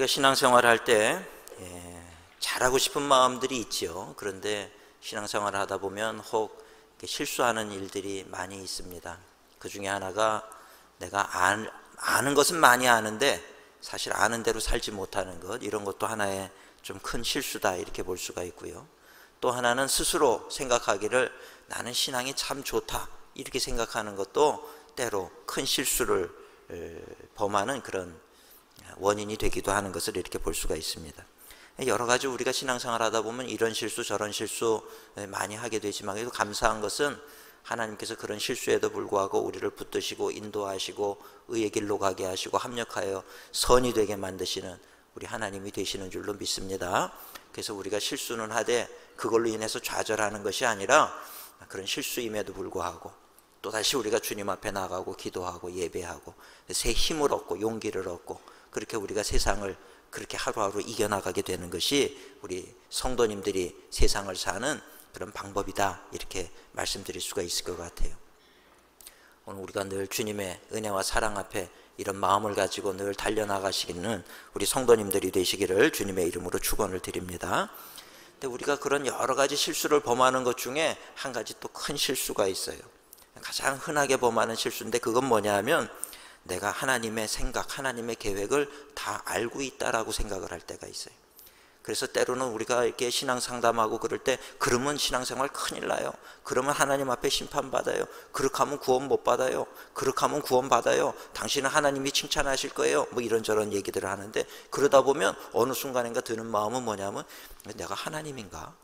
우리가 신앙생활을 할 때 잘하고 싶은 마음들이 있지요. 그런데 신앙생활을 하다 보면 혹 실수하는 일들이 많이 있습니다. 그 중에 하나가 내가 아는 것은 많이 아는데 사실 아는 대로 살지 못하는 것, 이런 것도 하나의 좀 큰 실수다 이렇게 볼 수가 있고요. 또 하나는 스스로 생각하기를 나는 신앙이 참 좋다 이렇게 생각하는 것도 때로 큰 실수를 범하는 그런 원인이 되기도 하는 것을 이렇게 볼 수가 있습니다. 여러 가지 우리가 신앙생활 하다 보면 이런 실수 저런 실수 많이 하게 되지만 그래도 감사한 것은 하나님께서 그런 실수에도 불구하고 우리를 붙드시고 인도하시고 의의 길로 가게 하시고 합력하여 선이 되게 만드시는 우리 하나님이 되시는 줄로 믿습니다. 그래서 우리가 실수는 하되 그걸로 인해서 좌절하는 것이 아니라 그런 실수임에도 불구하고 또다시 우리가 주님 앞에 나가고 기도하고 예배하고 새 힘을 얻고 용기를 얻고 그렇게 우리가 세상을 그렇게 하루하루 이겨나가게 되는 것이 우리 성도님들이 세상을 사는 그런 방법이다 이렇게 말씀드릴 수가 있을 것 같아요. 오늘 우리가 늘 주님의 은혜와 사랑 앞에 이런 마음을 가지고 늘 달려나가시기는 우리 성도님들이 되시기를 주님의 이름으로 축원을 드립니다. 근데 우리가 그런 여러 가지 실수를 범하는 것 중에 한 가지 또 큰 실수가 있어요. 가장 흔하게 범하는 실수인데 그건 뭐냐 하면 내가 하나님의 생각, 하나님의 계획을 다 알고 있다라고 생각을 할 때가 있어요. 그래서 때로는 우리가 이렇게 신앙 상담하고 그럴 때 그러면 신앙생활 큰일 나요. 그러면 하나님 앞에 심판받아요. 그렇게 하면 구원 못 받아요. 그렇게 하면 구원 받아요. 당신은 하나님이 칭찬하실 거예요. 뭐 이런저런 얘기들을 하는데 그러다 보면 어느 순간인가 드는 마음은 뭐냐면 내가 하나님인가?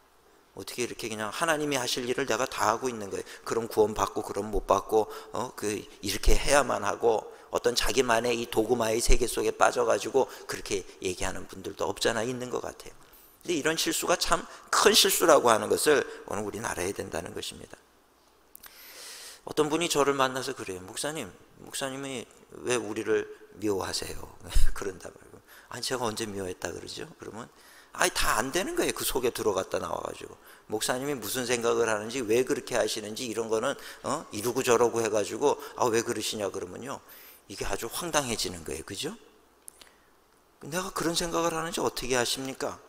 어떻게 이렇게 그냥 하나님이 하실 일을 내가 다 하고 있는 거예요. 그럼 구원 받고 그럼 못 받고 이렇게 해야만 하고 어떤 자기만의 이 도구마의 세계 속에 빠져가지고 그렇게 얘기하는 분들도 없잖아 있는 것 같아요. 근데 이런 실수가 참 큰 실수라고 하는 것을 오늘 우리는 알아야 된다는 것입니다. 어떤 분이 저를 만나서 그래요. 목사님이 왜 우리를 미워하세요? 그런다 말고. 아니 제가 언제 미워했다 그러죠? 그러면 다 안 되는 거예요. 그 속에 들어갔다 나와가지고 목사님이 무슨 생각을 하는지 왜 그렇게 하시는지 이런 거는 이러고 저러고 해가지고 왜 그러시냐 그러면요 이게 아주 황당해지는 거예요. 그죠? 내가 그런 생각을 하는지 어떻게 아십니까?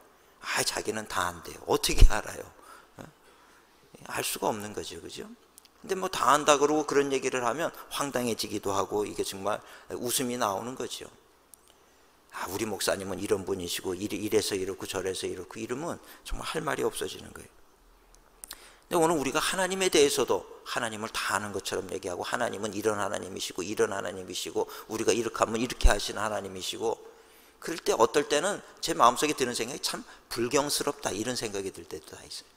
자기는 다 안 돼요. 어떻게 알아요? 알 수가 없는 거죠. 그죠? 근데 뭐 다 안다 그러고 그런 얘기를 하면 황당해지기도 하고 이게 정말 웃음이 나오는 거죠. 우리 목사님은 이런 분이시고 이래서 이렇고 저래서 이렇고 이러면 정말 할 말이 없어지는 거예요. 근데 오늘 우리가 하나님에 대해서도 하나님을 다 아는 것처럼 얘기하고 하나님은 이런 하나님이시고 이런 하나님이시고 우리가 이렇게 하면 이렇게 하시는 하나님이시고 그럴 때 어떨 때는 제 마음속에 드는 생각이 참 불경스럽다 이런 생각이 들 때도 다 있어요.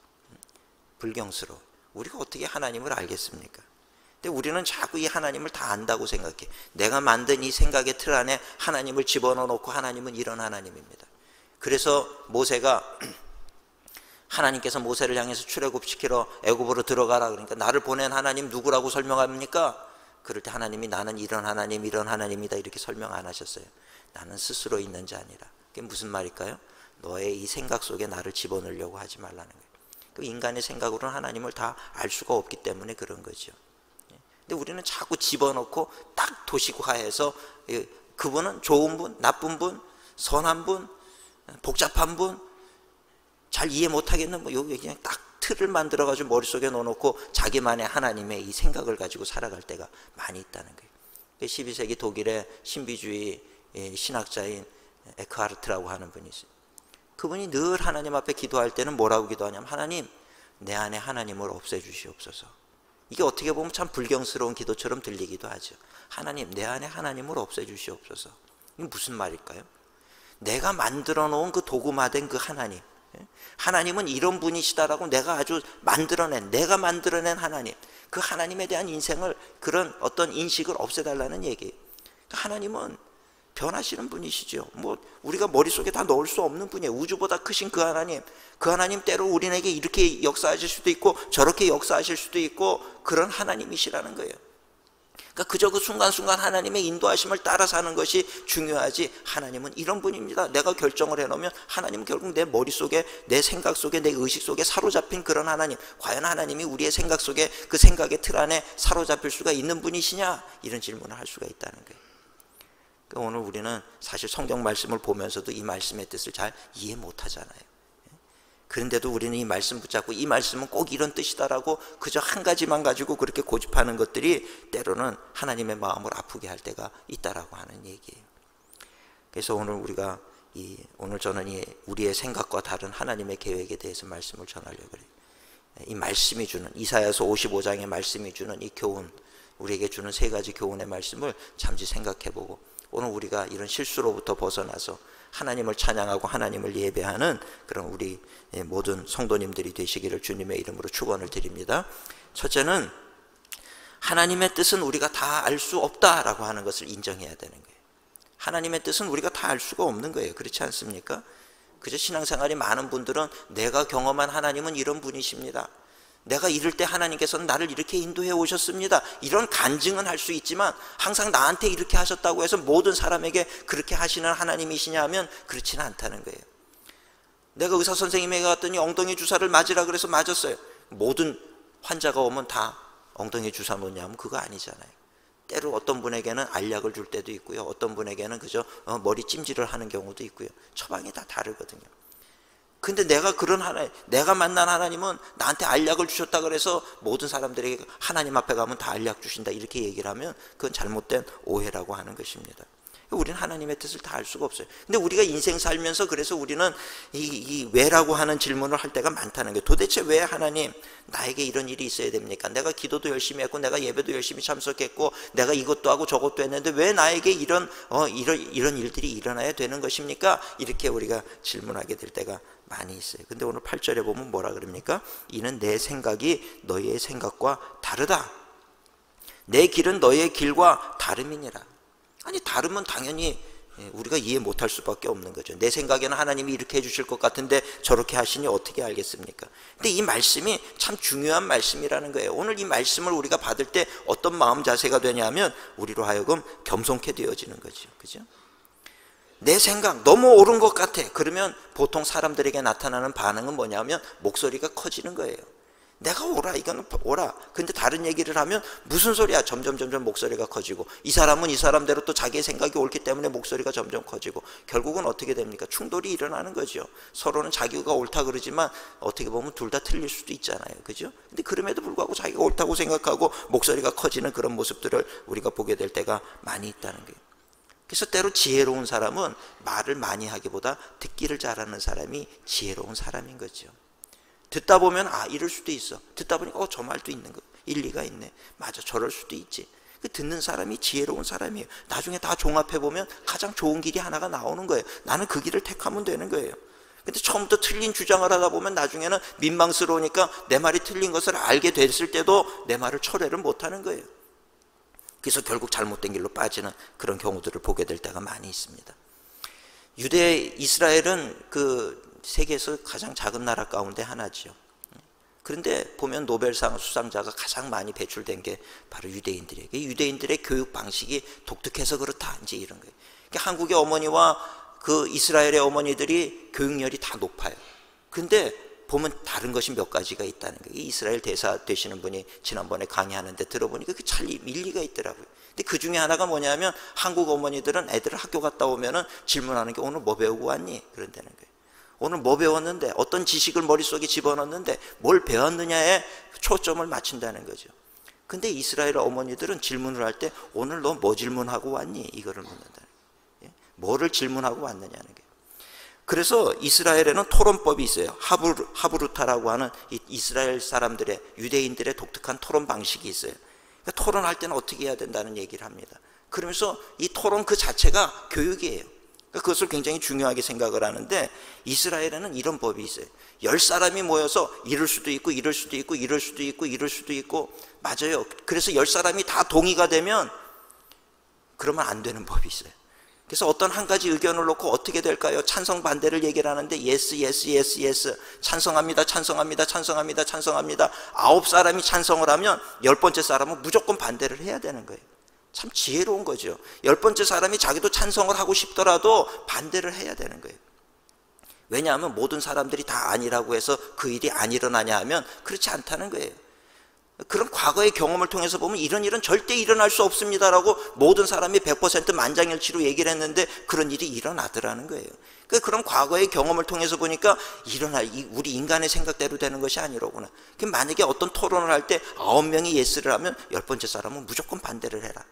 불경스러워. 우리가 어떻게 하나님을 알겠습니까? 근데 우리는 자꾸 이 하나님을 다 안다고 생각해. 내가 만든 이 생각의 틀 안에 하나님을 집어넣어 놓고 하나님은 이런 하나님입니다. 그래서 모세가 하나님께서 모세를 향해서 출애굽시키러 애굽으로 들어가라 그러니까 나를 보낸 하나님 누구라고 설명합니까? 그럴 때 하나님이 나는 이런 하나님 이런 하나님이다 이렇게 설명 안 하셨어요. 나는 스스로 있는 자니라. 그게 무슨 말일까요? 너의 이 생각 속에 나를 집어넣으려고 하지 말라는 거예요. 그 인간의 생각으로는 하나님을 다 알 수가 없기 때문에 그런 거죠. 근데 우리는 자꾸 집어넣고 딱 도식화해서 그분은 좋은 분, 나쁜 분, 선한 분, 복잡한 분, 잘 이해 못하겠는 뭐 여기 그냥 딱 틀을 만들어가지고 머릿속에 넣어놓고 자기만의 하나님의 이 생각을 가지고 살아갈 때가 많이 있다는 거예요. 12세기 독일의 신비주의 신학자인 에크하르트라고 하는 분이 있어요. 그분이 늘 하나님 앞에 기도할 때는 뭐라고 기도하냐면 하나님 내 안에 하나님을 없애주시옵소서. 이게 어떻게 보면 참 불경스러운 기도처럼 들리기도 하죠. 하나님 내 안에 하나님을 없애주시옵소서. 이게 무슨 말일까요? 내가 만들어 놓은 그 도구화된 그 하나님, 하나님은 이런 분이시다라고 내가 아주 내가 만들어낸 하나님, 그 하나님에 대한 인생을 그런 어떤 인식을 없애달라는 얘기예요. 하나님은 변하시는 분이시죠. 뭐 우리가 머릿속에 다 넣을 수 없는 분이에요. 우주보다 크신 그 하나님 때로 우리에게 이렇게 역사하실 수도 있고 저렇게 역사하실 수도 있고 그런 하나님이시라는 거예요. 그러니까 그저 그 순간순간 하나님의 인도하심을 따라 사는 것이 중요하지 하나님은 이런 분입니다. 내가 결정을 해놓으면 하나님은 결국 내 머릿속에 내 생각 속에 내 의식 속에 사로잡힌 그런 하나님, 과연 하나님이 우리의 생각 속에 그 생각의 틀 안에 사로잡힐 수가 있는 분이시냐 이런 질문을 할 수가 있다는 거예요. 그러니까 오늘 우리는 사실 성경 말씀을 보면서도 이 말씀의 뜻을 잘 이해 못하잖아요. 그런데도 우리는 이 말씀 붙잡고 이 말씀은 꼭 이런 뜻이다라고 그저 한 가지만 가지고 그렇게 고집하는 것들이 때로는 하나님의 마음을 아프게 할 때가 있다라고 하는 얘기예요. 그래서 오늘 저는 우리의 생각과 다른 하나님의 계획에 대해서 말씀을 전하려고 그래요. 이 말씀이 주는, 이사야서 55장의 말씀이 주는 이 교훈, 우리에게 주는 세 가지 교훈의 말씀을 잠시 생각해보고, 오늘 우리가 이런 실수로부터 벗어나서 하나님을 찬양하고 하나님을 예배하는 그런 우리 모든 성도님들이 되시기를 주님의 이름으로 축원을 드립니다. 첫째는 하나님의 뜻은 우리가 다 알 수 없다라고 하는 것을 인정해야 되는 거예요. 하나님의 뜻은 우리가 다 알 수가 없는 거예요. 그렇지 않습니까? 그저 신앙생활이 많은 분들은 내가 경험한 하나님은 이런 분이십니다, 내가 이럴 때 하나님께서는 나를 이렇게 인도해 오셨습니다, 이런 간증은 할 수 있지만 항상 나한테 이렇게 하셨다고 해서 모든 사람에게 그렇게 하시는 하나님이시냐 하면 그렇지는 않다는 거예요. 내가 의사 선생님에게 갔더니 엉덩이 주사를 맞으라 그래서 맞았어요. 모든 환자가 오면 다 엉덩이 주사 놓냐면 그거 아니잖아요. 때로 어떤 분에게는 알약을 줄 때도 있고요, 어떤 분에게는 그저 머리 찜질을 하는 경우도 있고요. 처방이 다 다르거든요. 근데 내가 만난 하나님은 나한테 알약을 주셨다 그래서 모든 사람들에게 하나님 앞에 가면 다 알약 주신다 이렇게 얘기를 하면 그건 잘못된 오해라고 하는 것입니다. 우리는 하나님의 뜻을 다 알 수가 없어요. 근데 우리가 인생 살면서 그래서 우리는 이 왜라고 하는 질문을 할 때가 많다는 거예요. 도대체 왜 하나님 나에게 이런 일이 있어야 됩니까? 내가 기도도 열심히 했고 내가 예배도 열심히 참석했고 내가 이것도 하고 저것도 했는데 왜 나에게 이런 일들이 일어나야 되는 것입니까? 이렇게 우리가 질문하게 될 때가 많이 있어요. 근데 오늘 8절에 보면 뭐라 그럽니까? 이는 내 생각이 너희의 생각과 다르다. 내 길은 너희의 길과 다름이니라. 아니, 다르면 당연히 우리가 이해 못할 수밖에 없는 거죠. 내 생각에는 하나님이 이렇게 해주실 것 같은데 저렇게 하시니 어떻게 알겠습니까? 근데 이 말씀이 참 중요한 말씀이라는 거예요. 오늘 이 말씀을 우리가 받을 때 어떤 마음 자세가 되냐면 우리로 하여금 겸손케 되어지는 거죠. 그죠? 내 생각 너무 옳은 것 같아. 그러면 보통 사람들에게 나타나는 반응은 뭐냐면 목소리가 커지는 거예요. 내가 옳아, 이건 옳아. 근데 다른 얘기를 하면 무슨 소리야? 점점 목소리가 커지고, 이 사람은 이 사람대로 또 자기의 생각이 옳기 때문에 목소리가 점점 커지고, 결국은 어떻게 됩니까? 충돌이 일어나는 거죠. 서로는 자기가 옳다 그러지만 어떻게 보면 둘 다 틀릴 수도 있잖아요. 그죠? 근데 그럼에도 불구하고 자기가 옳다고 생각하고 목소리가 커지는 그런 모습들을 우리가 보게 될 때가 많이 있다는 거예요. 그래서 때로 지혜로운 사람은 말을 많이 하기보다 듣기를 잘하는 사람이 지혜로운 사람인 거죠. 듣다 보면 이럴 수도 있어. 듣다 보니까 저 말도 있는 거, 일리가 있네. 맞아, 저럴 수도 있지. 그 듣는 사람이 지혜로운 사람이에요. 나중에 다 종합해 보면 가장 좋은 길이 하나가 나오는 거예요. 나는 그 길을 택하면 되는 거예요. 근데 처음부터 틀린 주장을 하다 보면 나중에는 민망스러우니까 내 말이 틀린 것을 알게 됐을 때도 내 말을 철회를 못하는 거예요. 그래서 결국 잘못된 길로 빠지는 그런 경우들을 보게 될 때가 많이 있습니다. 이스라엘은 그 세계에서 가장 작은 나라 가운데 하나죠. 그런데 보면 노벨상 수상자가 가장 많이 배출된 게 바로 유대인들이에요. 유대인들의 교육 방식이 독특해서 그렇다, 이제 이런 거예요. 그러니까 한국의 어머니와 그 이스라엘의 어머니들이 교육열이 다 높아요. 근데 보면 다른 것이 몇 가지가 있다는 거예요. 이스라엘 대사 되시는 분이 지난번에 강의하는데 들어보니까 그 잘 일리가 있더라고요. 근데 그 중에 하나가 뭐냐면 한국 어머니들은 애들 학교 갔다 오면은 질문하는 게 오늘 뭐 배우고 왔니? 그런다는 거예요. 오늘 뭐 배웠는데, 어떤 지식을 머릿속에 집어넣는데 뭘 배웠느냐에 초점을 맞춘다는 거죠. 근데 이스라엘 어머니들은 질문을 할 때 오늘 너 뭐 질문하고 왔니? 이거를 묻는다는 거예요. 뭐를 질문하고 왔느냐는 거예요. 그래서 이스라엘에는 토론법이 있어요. 하브루타라고 하는 이스라엘 사람들의, 유대인들의 독특한 토론 방식이 있어요. 그러니까 토론할 때는 어떻게 해야 된다는 얘기를 합니다. 그러면서 이 토론 그 자체가 교육이에요. 그것을 굉장히 중요하게 생각을 하는데, 이스라엘에는 이런 법이 있어요. 10사람이 모여서 이럴 수도 있고 이럴 수도 있고 이럴 수도 있고 이럴 수도 있고, 맞아요. 그래서 10사람이 다 동의가 되면 그러면 안 되는 법이 있어요. 그래서 어떤 한 가지 의견을 놓고 어떻게 될까요? 찬성 반대를 얘기를 하는데 yes, 찬성합니다, 찬성합니다, 찬성합니다, 찬성합니다. 9사람이 찬성을 하면 10번째 사람은 무조건 반대를 해야 되는 거예요. 참 지혜로운 거죠. 10번째 사람이 자기도 찬성을 하고 싶더라도 반대를 해야 되는 거예요. 왜냐하면 모든 사람들이 다 아니라고 해서 그 일이 안 일어나냐 하면 그렇지 않다는 거예요. 그런 과거의 경험을 통해서 보면 이런 절대 일어날 수 없습니다라고 모든 사람이 100% 만장일치로 얘기를 했는데 그런 일이 일어나더라는 거예요. 그런 과거의 경험을 통해서 보니까 우리 인간의 생각대로 되는 것이 아니로구나. 만약에 어떤 토론을 할 때 9명이 예스를 하면 10번째 사람은 무조건 반대를 해라.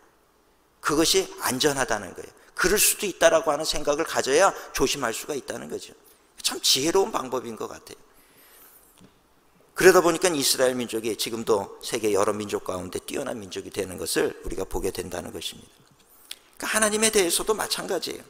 그것이 안전하다는 거예요. 그럴 수도 있다라고 하는 생각을 가져야 조심할 수가 있다는 거죠. 참 지혜로운 방법인 것 같아요. 그러다 보니까 이스라엘 민족이 지금도 세계 여러 민족 가운데 뛰어난 민족이 되는 것을 우리가 보게 된다는 것입니다. 그러니까 하나님에 대해서도 마찬가지예요.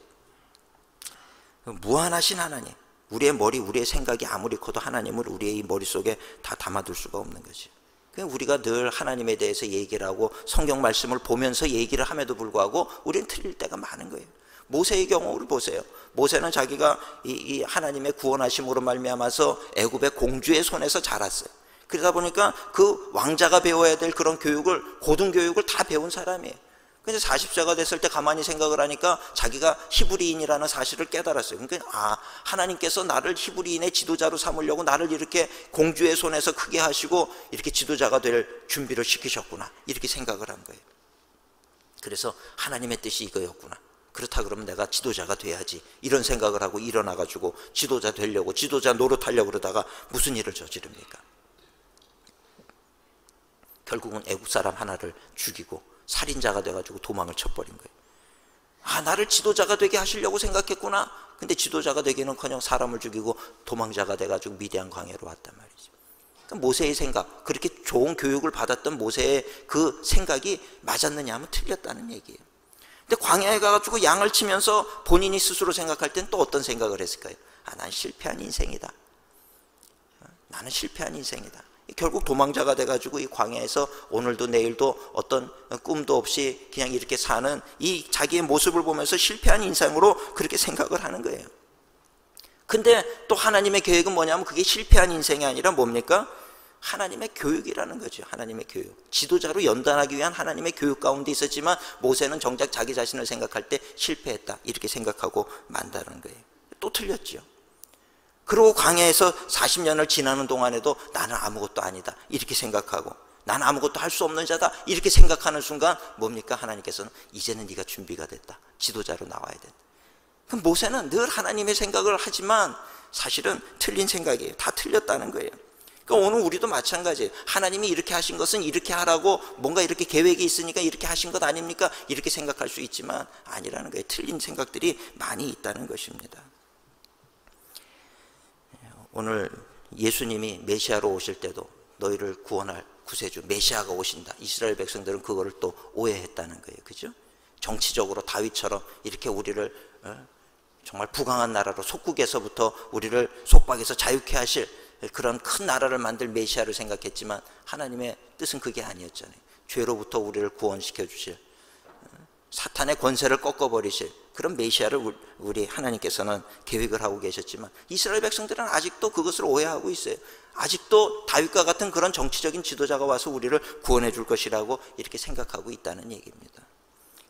무한하신 하나님, 우리의 머리, 우리의 생각이 아무리 커도 하나님을 우리의 이 머릿속에 다 담아둘 수가 없는 거죠. 우리가 늘 하나님에 대해서 얘기를 하고 성경 말씀을 보면서 얘기를 함에도 불구하고 우리는 틀릴 때가 많은 거예요. 모세의 경우를 보세요. 모세는 자기가 이 하나님의 구원하심으로 말미암아서 애굽의 공주의 손에서 자랐어요. 그러다 보니까 그 왕자가 배워야 될 그런 교육을, 고등교육을 다 배운 사람이에요. 근데 40세가 됐을 때 가만히 생각을 하니까 자기가 히브리인이라는 사실을 깨달았어요. 그러니까 하나님께서 나를 히브리인의 지도자로 삼으려고 나를 이렇게 공주의 손에서 크게 하시고 이렇게 지도자가 될 준비를 시키셨구나, 이렇게 생각을 한 거예요. 그래서 하나님의 뜻이 이거였구나. 그렇다 그러면 내가 지도자가 돼야지, 이런 생각을 하고 일어나가지고 지도자 되려고, 지도자 노릇하려고 그러다가 무슨 일을 저지릅니까? 결국은 애국 사람 하나를 죽이고 살인자가 돼가지고 도망을 쳐버린 거예요. 나를 지도자가 되게 하시려고 생각했구나. 근데 지도자가 되기는커녕 사람을 죽이고 도망자가 돼가지고 미디안 광야로 왔단 말이죠. 그러니까 모세의 생각, 그렇게 좋은 교육을 받았던 모세의 그 생각이 맞았느냐 하면 틀렸다는 얘기예요. 근데 광야에 가가지고 양을 치면서 본인이 스스로 생각할 땐 또 어떤 생각을 했을까요? 난 실패한 인생이다. 나는 실패한 인생이다. 결국 도망자가 돼가지고 이 광야에서 오늘도 내일도 어떤 꿈도 없이 그냥 이렇게 사는 이 자기의 모습을 보면서 실패한 인생으로 그렇게 생각을 하는 거예요. 근데 또 하나님의 계획은 뭐냐면 그게 실패한 인생이 아니라 뭡니까? 하나님의 교육이라는 거죠. 하나님의 교육. 지도자로 연단하기 위한 하나님의 교육 가운데 있었지만 모세는 정작 자기 자신을 생각할 때 실패했다, 이렇게 생각하고 만다는 거예요. 또 틀렸죠. 그리고 광야에서 40년을 지나는 동안에도 나는 아무것도 아니다, 이렇게 생각하고 나는 아무것도 할 수 없는 자다, 이렇게 생각하는 순간 뭡니까? 하나님께서는 이제는 네가 준비가 됐다, 지도자로 나와야 된다. 그럼 모세는 늘 하나님의 생각을 하지만 사실은 틀린 생각이에요. 다 틀렸다는 거예요. 그러니까 오늘 우리도 마찬가지예요. 하나님이 이렇게 하신 것은 이렇게 하라고 뭔가 이렇게 계획이 있으니까 이렇게 하신 것 아닙니까? 이렇게 생각할 수 있지만 아니라는 거예요. 틀린 생각들이 많이 있다는 것입니다. 오늘 예수님이 메시아로 오실 때도 너희를 구원할 구세주 메시아가 오신다, 이스라엘 백성들은 그거를 또 오해했다는 거예요. 그죠? 정치적으로 다윗처럼 이렇게 우리를 정말 부강한 나라로, 속국에서부터 우리를 속박에서 자유케 하실 그런 큰 나라를 만들 메시아를 생각했지만 하나님의 뜻은 그게 아니었잖아요. 죄로부터 우리를 구원시켜 주실, 사탄의 권세를 꺾어버리실 그런 메시아를 우리 하나님께서는 계획을 하고 계셨지만 이스라엘 백성들은 아직도 그것을 오해하고 있어요. 아직도 다윗과 같은 그런 정치적인 지도자가 와서 우리를 구원해 줄 것이라고 이렇게 생각하고 있다는 얘기입니다.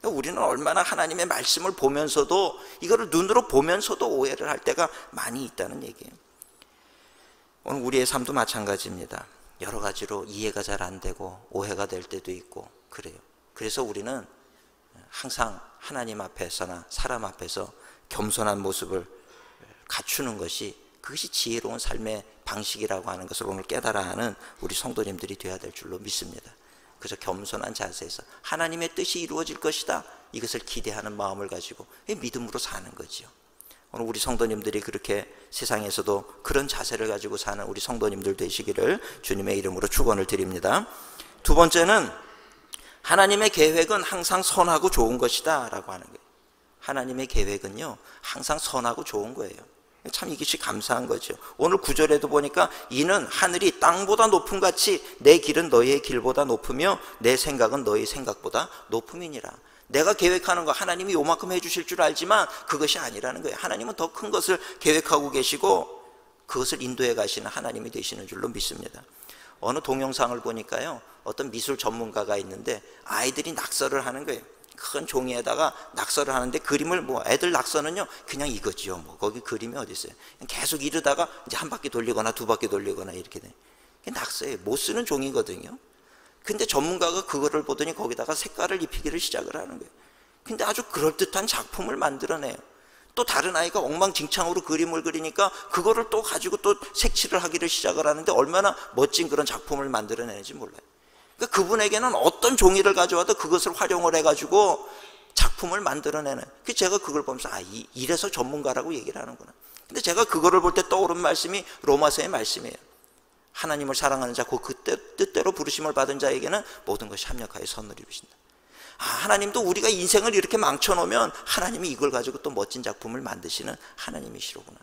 그러니까 우리는 얼마나 하나님의 말씀을 보면서도, 이거를 눈으로 보면서도 오해를 할 때가 많이 있다는 얘기예요. 오늘 우리의 삶도 마찬가지입니다. 여러 가지로 이해가 잘 안 되고 오해가 될 때도 있고 그래요. 그래서 우리는 항상 하나님 앞에서나 사람 앞에서 겸손한 모습을 갖추는 것이, 그것이 지혜로운 삶의 방식이라고 하는 것을 오늘 깨달아 하는 우리 성도님들이 되어야 될 줄로 믿습니다. 그래서 겸손한 자세에서 하나님의 뜻이 이루어질 것이다, 이것을 기대하는 마음을 가지고 믿음으로 사는 거죠. 오늘 우리 성도님들이 그렇게 세상에서도 그런 자세를 가지고 사는 우리 성도님들 되시기를 주님의 이름으로 축원을 드립니다. 두 번째는 하나님의 계획은 항상 선하고 좋은 것이다 라고 하는 거예요. 하나님의 계획은요 항상 선하고 좋은 거예요. 참 이것이 감사한 거죠. 오늘 9절에도 보니까 이는 하늘이 땅보다 높음 같이 내 길은 너희의 길보다 높으며 내 생각은 너희 생각보다 높음이니라. 내가 계획하는 거 하나님이 요만큼 해주실 줄 알지만 그것이 아니라는 거예요. 하나님은 더 큰 것을 계획하고 계시고 그것을 인도해 가시는 하나님이 되시는 줄로 믿습니다. 어느 동영상을 보니까요, 어떤 미술 전문가가 있는데 아이들이 낙서를 하는 거예요. 큰 종이에다가 낙서를 하는데 그림을, 애들 낙서는요 그냥 이거지요. 거기 그림이 어디 있어요. 계속 이러다가 이제 한 바퀴 돌리거나 두 바퀴 돌리거나 이렇게 돼. 낙서예요. 못 쓰는 종이거든요. 근데 전문가가 그거를 보더니 거기다가 색깔을 입히기를 시작을 하는 거예요. 근데 아주 그럴듯한 작품을 만들어내요. 또 다른 아이가 엉망진창으로 그림을 그리니까 그거를 또 가지고 또 색칠을 하기를 시작을 하는데 얼마나 멋진 그런 작품을 만들어내는지 몰라요. 그러니까 그분에게는 어떤 종이를 가져와도 그것을 활용을 해가지고 작품을 만들어내는, 제가 그걸 보면서 이래서 전문가라고 얘기를 하는구나. 근데 제가 그거를 볼 때 떠오른 말씀이 로마서의 말씀이에요. 하나님을 사랑하는 자, 그 뜻대로 부르심을 받은 자에게는 모든 것이 합력하여 선을 이루신다. 하나님도 우리가 인생을 이렇게 망쳐놓으면 하나님이 이걸 가지고 또 멋진 작품을 만드시는 하나님이시로구나.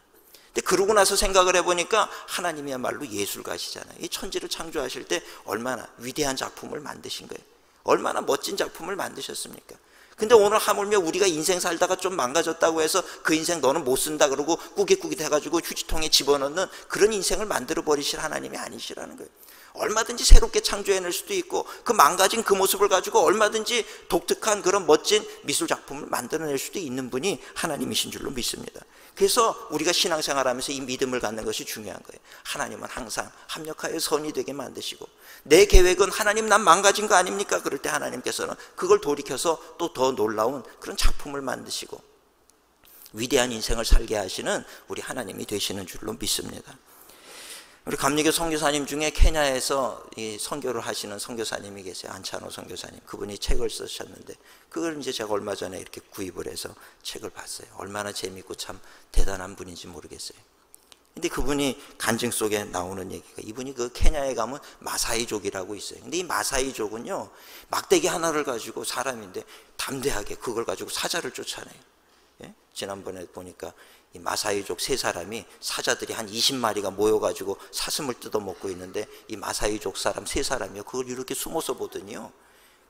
근데 그러고 나서 생각을 해보니까 하나님이야말로 예술가시잖아요. 이 천지를 창조하실 때 얼마나 위대한 작품을 만드신 거예요. 얼마나 멋진 작품을 만드셨습니까? 근데 오늘 하물며 우리가 인생 살다가 좀 망가졌다고 해서 그 인생 너는 못 쓴다 그러고 꾸깃꾸깃 해가지고 휴지통에 집어넣는 그런 인생을 만들어 버리실 하나님이 아니시라는 거예요. 얼마든지 새롭게 창조해낼 수도 있고 그 망가진 그 모습을 가지고 얼마든지 독특한 그런 멋진 미술 작품을 만들어낼 수도 있는 분이 하나님이신 줄로 믿습니다. 그래서 우리가 신앙생활하면서 이 믿음을 갖는 것이 중요한 거예요. 하나님은 항상 합력하여 선이 되게 만드시고, 내 계획은 하나님 난 망가진 거 아닙니까? 그럴 때 하나님께서는 그걸 돌이켜서 또 더 놀라운 그런 작품을 만드시고 위대한 인생을 살게 하시는 우리 하나님이 되시는 줄로 믿습니다. 우리 감리교 선교사님 중에 케냐에서 이 선교를 하시는 선교사님이 계세요. 안찬호 선교사님. 그분이 책을 쓰셨는데 그걸 이제 제가 얼마 전에 이렇게 구입을 해서 책을 봤어요. 얼마나 재밌고 참 대단한 분인지 모르겠어요. 근데 그분이 간증 속에 나오는 얘기가, 이분이 그 케냐에 가면 마사이족이라고 있어요. 근데 이 마사이족은요, 막대기 하나를 가지고 사람인데 담대하게 그걸 가지고 사자를 쫓아내요. 예? 지난번에 보니까 이 마사이족 세 사람이, 사자들이 한 20마리가 모여가지고 사슴을 뜯어먹고 있는데 이 마사이족 사람 세 사람이요, 그걸 이렇게 숨어서 보더니요,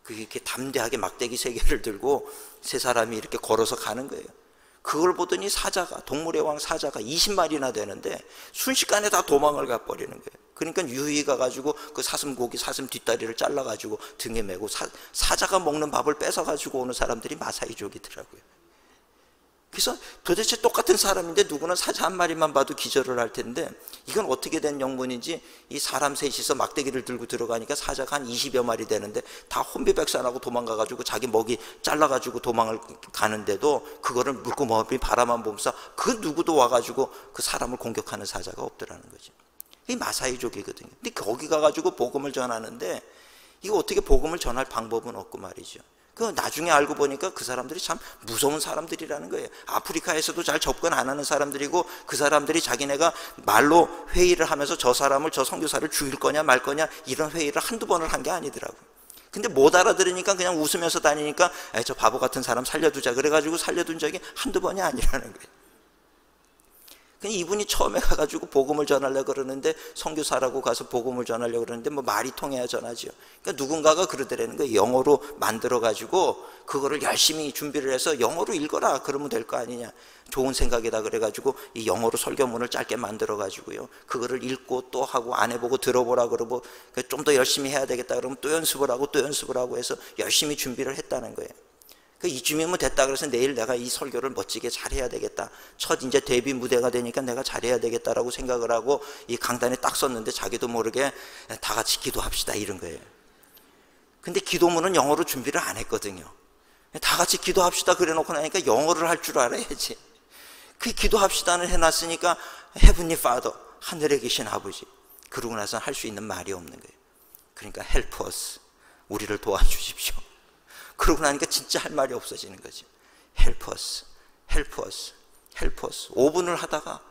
그게 이렇게 담대하게 막대기 세 개를 들고 세 사람이 이렇게 걸어서 가는 거예요. 그걸 보더니 사자가, 동물의 왕 사자가 20마리나 되는데 순식간에 다 도망을 가버리는 거예요. 그러니까 유유히 가가지고 그 사슴고기, 사슴 뒷다리를 잘라가지고 등에 메고 사자가 먹는 밥을 뺏어가지고 오는 사람들이 마사이족이더라고요. 그래서 도대체 똑같은 사람인데 누구는 사자 한 마리만 봐도 기절을 할 텐데 이건 어떻게 된 영문인지, 이 사람 셋이서 막대기를 들고 들어가니까 사자가 한 20여 마리 되는데 다 혼비백산하고 도망가가지고 자기 먹이 잘라가지고 도망을 가는데도 그거를 물고머리 바라만 보면서 그 누구도 와가지고 그 사람을 공격하는 사자가 없더라는 거죠. 이 마사이족이거든요. 근데 거기 가가지고 복음을 전하는데 이거 어떻게 복음을 전할 방법은 없고 말이죠. 그 나중에 알고 보니까 그 사람들이 참 무서운 사람들이라는 거예요. 아프리카에서도 잘 접근 안 하는 사람들이고, 그 사람들이 자기네가 말로 회의를 하면서 저 사람을, 저 선교사를 죽일 거냐 말 거냐 이런 회의를 한두 번을 한 게 아니더라고요. 근데 못 알아들으니까 그냥 웃으면서 다니니까 저 바보 같은 사람 살려두자 그래가지고 살려둔 적이 한두 번이 아니라는 거예요. 이분이 처음에 가가지고 복음을 전하려고 그러는데, 선교사라고 가서 복음을 전하려고 그러는데 뭐 말이 통해야 전하죠. 그러니까 누군가가 그러더라는 거예요. 영어로 만들어가지고 그거를 열심히 준비를 해서 영어로 읽어라 그러면 될 거 아니냐. 좋은 생각이다 그래가지고 이 영어로 설교문을 짧게 만들어가지고요, 그거를 읽고 또 하고 안 해보고 들어보라 그러고 좀 더 열심히 해야 되겠다 그러면 또 연습을 하고 또 연습을 하고 해서 열심히 준비를 했다는 거예요. 이쯤이면 됐다 그래서 내일 내가 이 설교를 멋지게 잘해야 되겠다, 첫 이제 데뷔 무대가 되니까 내가 잘해야 되겠다라고 생각을 하고 이 강단에 딱 섰는데 자기도 모르게 다 같이 기도합시다 이런 거예요. 근데 기도문은 영어로 준비를 안 했거든요. 다 같이 기도합시다 그래 놓고 나니까 영어를 할 줄 알아야지. 그 기도합시다는 해놨으니까 Heavenly Father, 하늘에 계신 아버지, 그러고 나서 할 수 있는 말이 없는 거예요. 그러니까 help us, 우리를 도와주십시오. 그러고 나니까 진짜 할 말이 없어지는 거죠. Help us, help us, help us. 5분을 하다가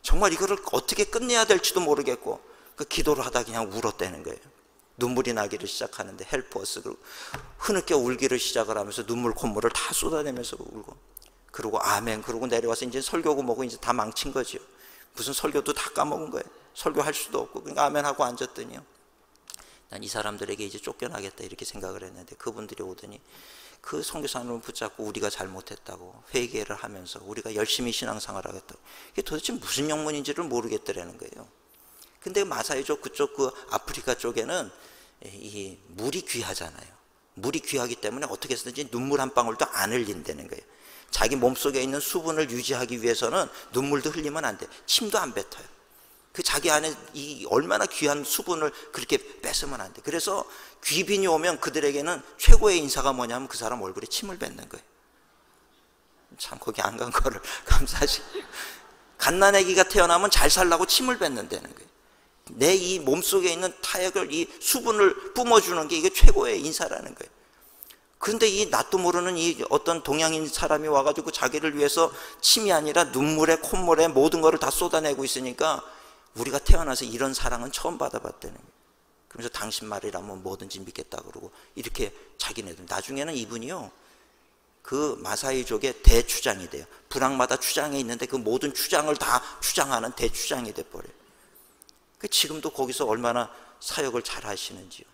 정말 이거를 어떻게 끝내야 될지도 모르겠고 그 기도를 하다가 그냥 울었다는 거예요. 눈물이 나기를 시작하는데 help us, 그리고 흐느껴 울기를 시작을 하면서 눈물 콧물을 다 쏟아내면서 울고, 그리고 아멘 그러고 내려와서 이제 설교고 뭐고 이제 다 망친 거죠. 무슨 설교도 다 까먹은 거예요. 설교할 수도 없고. 그러니까 아멘 하고 앉았더니요, 난 이 사람들에게 이제 쫓겨나겠다 이렇게 생각을 했는데 그분들이 오더니 그 선교사님을 붙잡고 우리가 잘못했다고 회개를 하면서 우리가 열심히 신앙생활 하겠다고, 이게 도대체 무슨 영문인지를 모르겠더라는 거예요. 근데 마사이족 그쪽 그 아프리카 쪽에는 이 물이 귀하잖아요. 물이 귀하기 때문에 어떻게 해서든지 눈물 한 방울도 안 흘린다는 거예요. 자기 몸속에 있는 수분을 유지하기 위해서는 눈물도 흘리면 안 돼. 침도 안 뱉어요. 그 자기 안에 이 얼마나 귀한 수분을 그렇게 뺏으면 안 돼. 그래서 귀빈이 오면 그들에게는 최고의 인사가 뭐냐면 그 사람 얼굴에 침을 뱉는 거예요. 참 거기 안 간 거를 감사하시. 갓난아기가 태어나면 잘 살라고 침을 뱉는다는 거예요. 내 이 몸속에 있는 타액을, 이 수분을 뿜어주는 게 이게 최고의 인사라는 거예요. 그런데 이 낯도 모르는 이 어떤 동양인 사람이 와가지고 자기를 위해서 침이 아니라 눈물에 콧물에 모든 거를 다 쏟아내고 있으니까 우리가 태어나서 이런 사랑은 처음 받아봤다는 거예요. 그러면서 당신 말이라면 뭐든지 믿겠다 그러고 이렇게 자기네들. 나중에는 이분이요, 그 마사이족의 대추장이 돼요. 부락마다 추장이 있는데 그 모든 추장을 다 추장하는 대추장이 돼버려요. 지금도 거기서 얼마나 사역을 잘 하시는지요.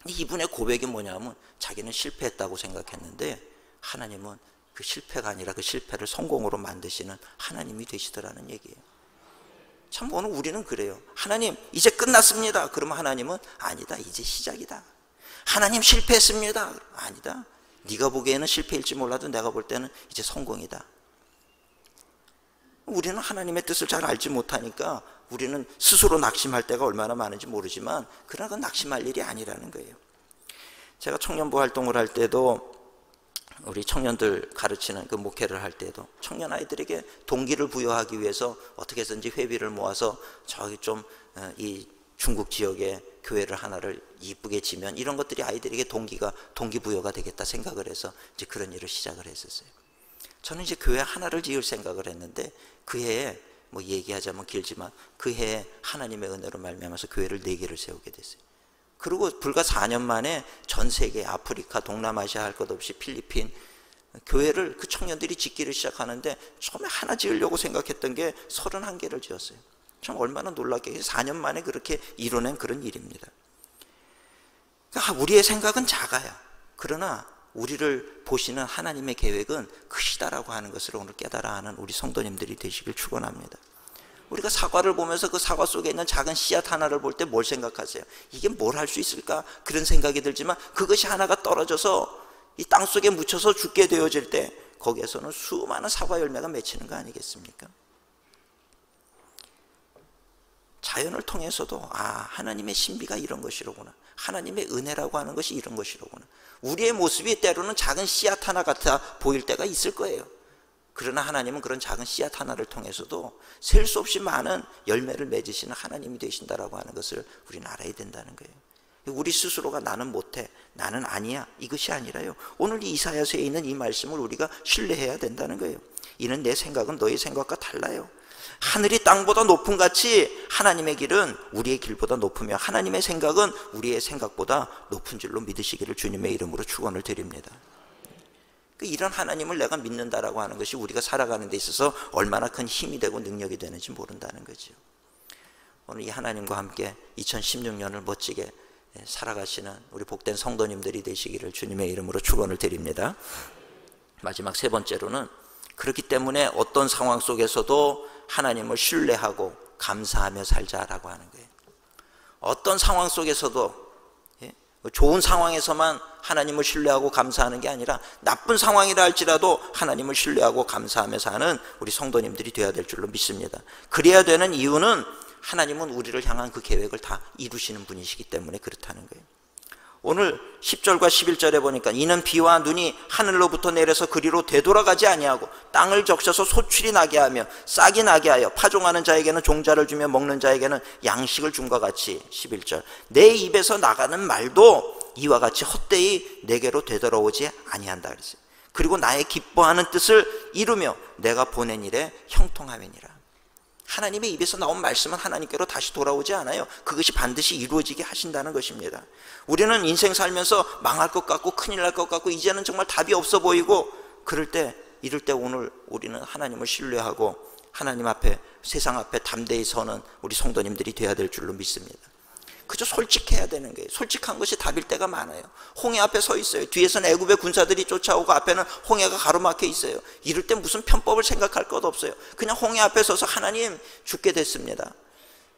이분의 고백이 뭐냐면 자기는 실패했다고 생각했는데 하나님은 그 실패가 아니라 그 실패를 성공으로 만드시는 하나님이 되시더라는 얘기예요. 참 오늘 우리는 그래요. 하나님 이제 끝났습니다. 그러면 하나님은 아니다, 이제 시작이다. 하나님 실패했습니다. 아니다, 네가 보기에는 실패일지 몰라도 내가 볼 때는 이제 성공이다. 우리는 하나님의 뜻을 잘 알지 못하니까 우리는 스스로 낙심할 때가 얼마나 많은지 모르지만 그러나 그건 낙심할 일이 아니라는 거예요. 제가 청년부 활동을 할 때도, 우리 청년들 가르치는 그 목회를 할 때도 청년 아이들에게 동기를 부여하기 위해서 어떻게 해서든지 회비를 모아서 저기 좀 이 중국 지역에 교회를 하나를 이쁘게 지면 이런 것들이 아이들에게 동기부여가 되겠다 생각을 해서 이제 그런 일을 시작을 했었어요. 저는 이제 교회 하나를 지을 생각을 했는데 그 해에 뭐 얘기하자면 길지만 그 해에 하나님의 은혜로 말미암아서 교회를 4개를 세우게 됐어요. 그리고 불과 4년 만에 전 세계, 아프리카, 동남아시아 할 것 없이 필리핀 교회를 그 청년들이 짓기를 시작하는데 처음에 하나 지으려고 생각했던 게 31개를 지었어요. 참 얼마나 놀랍게 4년 만에 그렇게 이뤄낸 그런 일입니다. 그러니까 우리의 생각은 작아요. 그러나 우리를 보시는 하나님의 계획은 크시다라고 하는 것을 오늘 깨달아 하는 우리 성도님들이 되시길 축원합니다. 우리가 사과를 보면서 그 사과 속에 있는 작은 씨앗 하나를 볼 때 뭘 생각하세요? 이게 뭘 할 수 있을까? 그런 생각이 들지만 그것이 하나가 떨어져서 이 땅 속에 묻혀서 죽게 되어질 때 거기에서는 수많은 사과 열매가 맺히는 거 아니겠습니까? 자연을 통해서도 하나님의 신비가 이런 것이로구나, 하나님의 은혜라고 하는 것이 이런 것이로구나. 우리의 모습이 때로는 작은 씨앗 하나 같아 보일 때가 있을 거예요. 그러나 하나님은 그런 작은 씨앗 하나를 통해서도 셀 수 없이 많은 열매를 맺으시는 하나님이 되신다라고 하는 것을 우리는 알아야 된다는 거예요. 우리 스스로가 나는 못해, 나는 아니야, 이것이 아니라요, 오늘 이 이사야서에 있는 이 말씀을 우리가 신뢰해야 된다는 거예요. 이는 내 생각은 너의 생각과 달라요. 하늘이 땅보다 높은 같이 하나님의 길은 우리의 길보다 높으며 하나님의 생각은 우리의 생각보다 높은 줄로 믿으시기를 주님의 이름으로 축원을 드립니다. 이런 하나님을 내가 믿는다라고 하는 것이 우리가 살아가는 데 있어서 얼마나 큰 힘이 되고 능력이 되는지 모른다는 거죠. 오늘 이 하나님과 함께 2016년을 멋지게 살아가시는 우리 복된 성도님들이 되시기를 주님의 이름으로 축원을 드립니다. 마지막 3번째로는 그렇기 때문에 어떤 상황 속에서도 하나님을 신뢰하고 감사하며 살자라고 하는 거예요. 어떤 상황 속에서도, 좋은 상황에서만 하나님을 신뢰하고 감사하는 게 아니라 나쁜 상황이라 할지라도 하나님을 신뢰하고 감사하며 사는 우리 성도님들이 되어야 될 줄로 믿습니다. 그래야 되는 이유는 하나님은 우리를 향한 그 계획을 다 이루시는 분이시기 때문에 그렇다는 거예요. 오늘 10절과 11절에 보니까 이는 비와 눈이 하늘로부터 내려서 그리로 되돌아가지 아니하고 땅을 적셔서 소출이 나게 하며 싹이 나게 하여 파종하는 자에게는 종자를 주며 먹는 자에게는 양식을 줌과 같이 11절 내 입에서 나가는 말도 이와 같이 헛되이 내게로 되돌아오지 아니한다 그랬어요. 그리고 나의 기뻐하는 뜻을 이루며 내가 보낸 일에 형통하매니라. 하나님의 입에서 나온 말씀은 하나님께로 다시 돌아오지 않아요. 그것이 반드시 이루어지게 하신다는 것입니다. 우리는 인생 살면서 망할 것 같고 큰일 날 것 같고 이제는 정말 답이 없어 보이고 이럴 때 오늘 우리는 하나님을 신뢰하고 하나님 앞에, 세상 앞에 담대히 서는 우리 성도님들이 되어야 될 줄로 믿습니다. 그저 솔직해야 되는 거예요. 솔직한 것이 답일 때가 많아요. 홍해 앞에 서 있어요. 뒤에서는 애굽의 군사들이 쫓아오고 앞에는 홍해가 가로막혀 있어요. 이럴 때 무슨 편법을 생각할 것 없어요. 그냥 홍해 앞에 서서 하나님 죽게 됐습니다.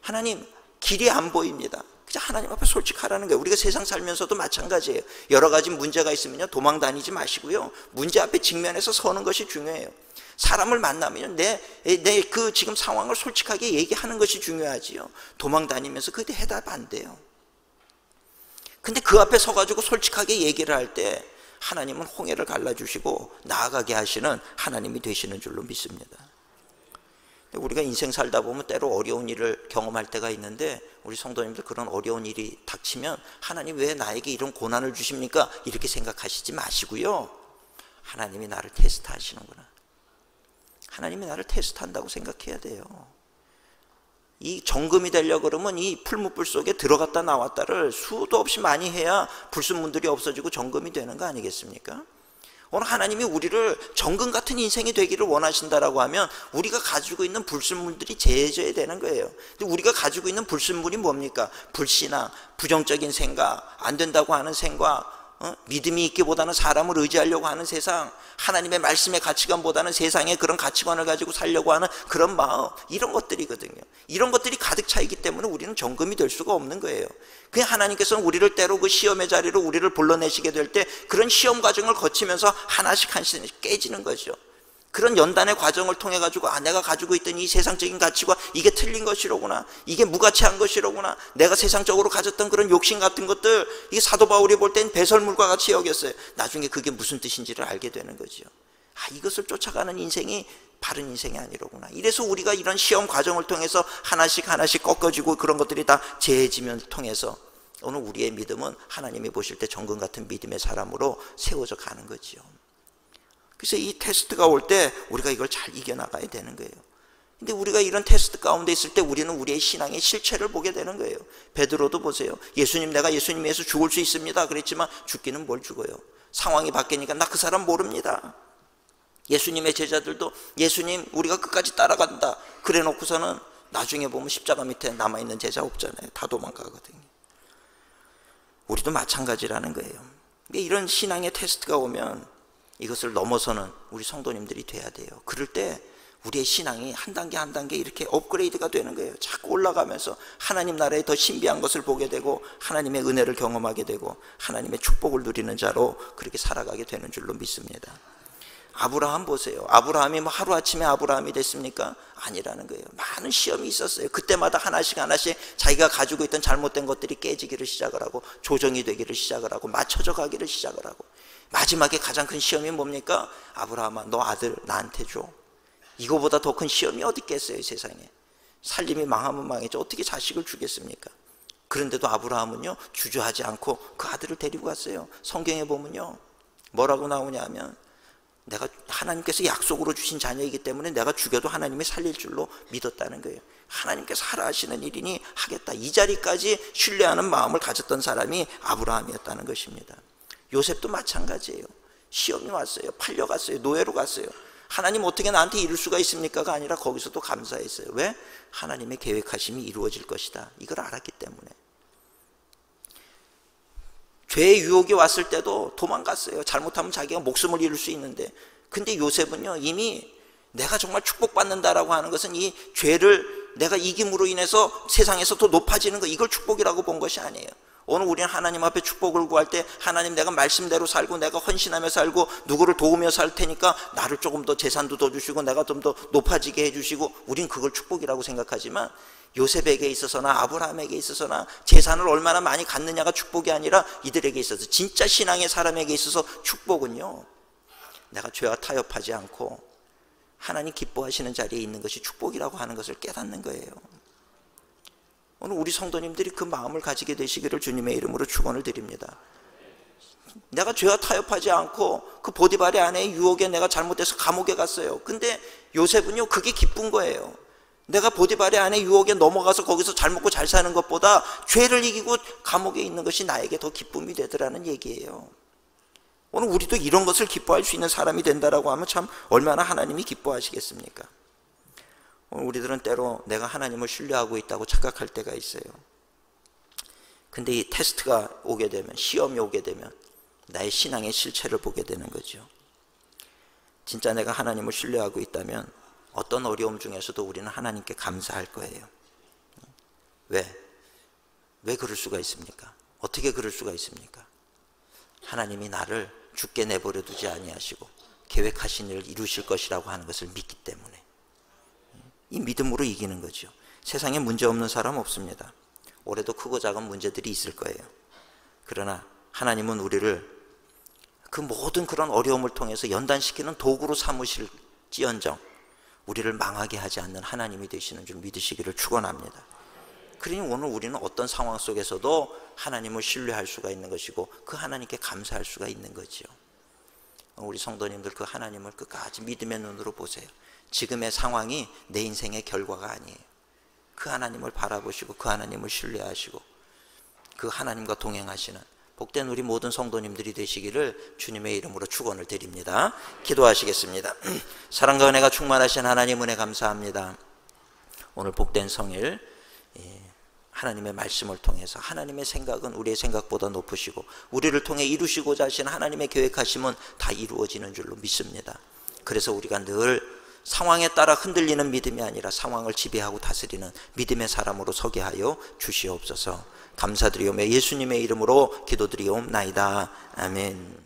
하나님 길이 안 보입니다. 그냥 하나님 앞에 솔직하라는 거예요. 우리가 세상 살면서도 마찬가지예요. 여러 가지 문제가 있으면요 도망 다니지 마시고요, 문제 앞에 직면해서 서는 것이 중요해요. 사람을 만나면 내 그 지금 상황을 솔직하게 얘기하는 것이 중요하지요. 도망 다니면서 그게 해답 안 돼요. 근데 그 앞에 서가지고 솔직하게 얘기를 할 때 하나님은 홍해를 갈라주시고 나아가게 하시는 하나님이 되시는 줄로 믿습니다. 우리가 인생 살다 보면 때로 어려운 일을 경험할 때가 있는데, 우리 성도님들 그런 어려운 일이 닥치면 하나님 왜 나에게 이런 고난을 주십니까? 이렇게 생각하시지 마시고요, 하나님이 나를 테스트하시는구나, 하나님이 나를 테스트한다고 생각해야 돼요. 이 정금이 되려고 그러면 이 풀무불 속에 들어갔다 나왔다를 수도 없이 많이 해야 불순물들이 없어지고 정금이 되는 거 아니겠습니까? 오늘 하나님이 우리를 정금 같은 인생이 되기를 원하신다라고 하면 우리가 가지고 있는 불순물들이 제해져야 되는 거예요. 근데 우리가 가지고 있는 불순물이 뭡니까? 불신앙, 부정적인 생각, 안 된다고 하는 생각, 믿음이 있기보다는 사람을 의지하려고 하는 세상, 하나님의 말씀의 가치관보다는 세상의 그런 가치관을 가지고 살려고 하는 그런 마음, 이런 것들이거든요. 이런 것들이 가득 차 있기 때문에 우리는 정금이 될 수가 없는 거예요. 그냥 하나님께서는 우리를 때로 그 시험의 자리로 우리를 불러내시게 될 때 그런 시험 과정을 거치면서 하나씩 깨지는 거죠. 그런 연단의 과정을 통해 가지고 내가 가지고 있던 이 세상적인 가치관, 이게 틀린 것이로구나, 이게 무가치한 것이로구나, 내가 세상적으로 가졌던 그런 욕심 같은 것들, 이게 사도 바울이 볼 땐 배설물과 같이 여겼어요. 나중에 그게 무슨 뜻인지를 알게 되는 거죠. 이것을 쫓아가는 인생이 바른 인생이 아니로구나. 이래서 우리가 이런 시험 과정을 통해서 하나씩 꺾어지고 그런 것들이 다 재해지면 통해서 오늘 우리의 믿음은 하나님이 보실 때 정금 같은 믿음의 사람으로 세워져 가는 거지요. 그래서 이 테스트가 올 때 우리가 이걸 잘 이겨나가야 되는 거예요. 근데 우리가 이런 테스트 가운데 있을 때 우리는 우리의 신앙의 실체를 보게 되는 거예요. 베드로도 보세요. 예수님, 내가 예수님 위해서 죽을 수 있습니다 그랬지만 죽기는 뭘 죽어요. 상황이 바뀌니까 나 그 사람 모릅니다. 예수님의 제자들도 예수님 우리가 끝까지 따라간다 그래 놓고서는 나중에 보면 십자가 밑에 남아있는 제자 없잖아요. 다 도망가거든요. 우리도 마찬가지라는 거예요. 이런 신앙의 테스트가 오면 이것을 넘어서는 우리 성도님들이 돼야 돼요. 그럴 때 우리의 신앙이 한 단계 한 단계 이렇게 업그레이드가 되는 거예요. 자꾸 올라가면서 하나님 나라의 더 신비한 것을 보게 되고 하나님의 은혜를 경험하게 되고 하나님의 축복을 누리는 자로 그렇게 살아가게 되는 줄로 믿습니다. 아브라함 보세요. 아브라함이 뭐 하루아침에 아브라함이 됐습니까? 아니라는 거예요. 많은 시험이 있었어요. 그때마다 하나씩 자기가 가지고 있던 잘못된 것들이 깨지기를 시작을 하고 조정이 되기를 시작을 하고 맞춰져 가기를 시작을 하고, 마지막에 가장 큰 시험이 뭡니까? 아브라함아, 너 아들 나한테 줘. 이거보다 더 큰 시험이 어디 있겠어요, 세상에. 살림이 망하면 망했죠. 어떻게 자식을 주겠습니까? 그런데도 아브라함은요, 주저하지 않고 그 아들을 데리고 갔어요. 성경에 보면요, 뭐라고 나오냐 하면, 내가 하나님께서 약속으로 주신 자녀이기 때문에 내가 죽여도 하나님이 살릴 줄로 믿었다는 거예요. 하나님께서 하라 하시는 일이니 하겠다, 이 자리까지 신뢰하는 마음을 가졌던 사람이 아브라함이었다는 것입니다. 요셉도 마찬가지예요. 시험이 왔어요. 팔려갔어요. 노예로 갔어요. 하나님 어떻게 나한테 이룰 수가 있습니까가 아니라 거기서도 감사했어요. 왜? 하나님의 계획하심이 이루어질 것이다, 이걸 알았기 때문에. 죄의 유혹이 왔을 때도 도망갔어요. 잘못하면 자기가 목숨을 잃을 수 있는데. 근데 요셉은요, 이미 내가 정말 축복받는다라고 하는 것은 이 죄를 내가 이김으로 인해서 세상에서 더 높아지는 거, 이걸 축복이라고 본 것이 아니에요. 오늘 우리는 하나님 앞에 축복을 구할 때 하나님, 내가 말씀대로 살고 내가 헌신하며 살고 누구를 도우며 살 테니까 나를 조금 더 재산도 더 주시고 내가 좀 더 높아지게 해주시고, 우린 그걸 축복이라고 생각하지만 요셉에게 있어서나 아브라함에게 있어서나 재산을 얼마나 많이 갖느냐가 축복이 아니라 이들에게 있어서, 진짜 신앙의 사람에게 있어서 축복은요, 내가 죄와 타협하지 않고 하나님 기뻐하시는 자리에 있는 것이 축복이라고 하는 것을 깨닫는 거예요. 오늘 우리 성도님들이 그 마음을 가지게 되시기를 주님의 이름으로 축원을 드립니다. 내가 죄와 타협하지 않고 그 보디발의 아내의 유혹에 내가 잘못해서 감옥에 갔어요. 근데 요셉은요, 그게 기쁜 거예요. 내가 보디발의 아내 유혹에 넘어가서 거기서 잘 먹고 잘 사는 것보다 죄를 이기고 감옥에 있는 것이 나에게 더 기쁨이 되더라는 얘기예요. 오늘 우리도 이런 것을 기뻐할 수 있는 사람이 된다라고 하면 참 얼마나 하나님이 기뻐하시겠습니까? 오늘 우리들은 때로 내가 하나님을 신뢰하고 있다고 착각할 때가 있어요. 근데 이 테스트가 오게 되면, 시험이 오게 되면 나의 신앙의 실체를 보게 되는 거죠. 진짜 내가 하나님을 신뢰하고 있다면 어떤 어려움 중에서도 우리는 하나님께 감사할 거예요. 왜 그럴 수가 있습니까? 어떻게 그럴 수가 있습니까? 하나님이 나를 죽게 내버려 두지 아니하시고 계획하신 일을 이루실 것이라고 하는 것을 믿기 때문에 이 믿음으로 이기는 거죠. 세상에 문제 없는 사람 없습니다. 올해도 크고 작은 문제들이 있을 거예요. 그러나 하나님은 우리를 그 모든 그런 어려움을 통해서 연단시키는 도구로 삼으실지언정 우리를 망하게 하지 않는 하나님이 되시는 줄 믿으시기를 축원합니다. 그러니 오늘 우리는 어떤 상황 속에서도 하나님을 신뢰할 수가 있는 것이고 그 하나님께 감사할 수가 있는 거지요. 우리 성도님들 그 하나님을 끝까지 믿음의 눈으로 보세요. 지금의 상황이 내 인생의 결과가 아니에요. 그 하나님을 바라보시고 그 하나님을 신뢰하시고 그 하나님과 동행하시는 복된 우리 모든 성도님들이 되시기를 주님의 이름으로 축원을 드립니다. 기도하시겠습니다. 사랑과 은혜가 충만하신 하나님 은혜 감사합니다. 오늘 복된 성일 하나님의 말씀을 통해서 하나님의 생각은 우리의 생각보다 높으시고 우리를 통해 이루시고자 하신 하나님의 계획하심은 다 이루어지는 줄로 믿습니다. 그래서 우리가 늘 상황에 따라 흔들리는 믿음이 아니라 상황을 지배하고 다스리는 믿음의 사람으로 서게 하여 주시옵소서. 감사드리오며 예수님의 이름으로 기도드리옵나이다. 아멘.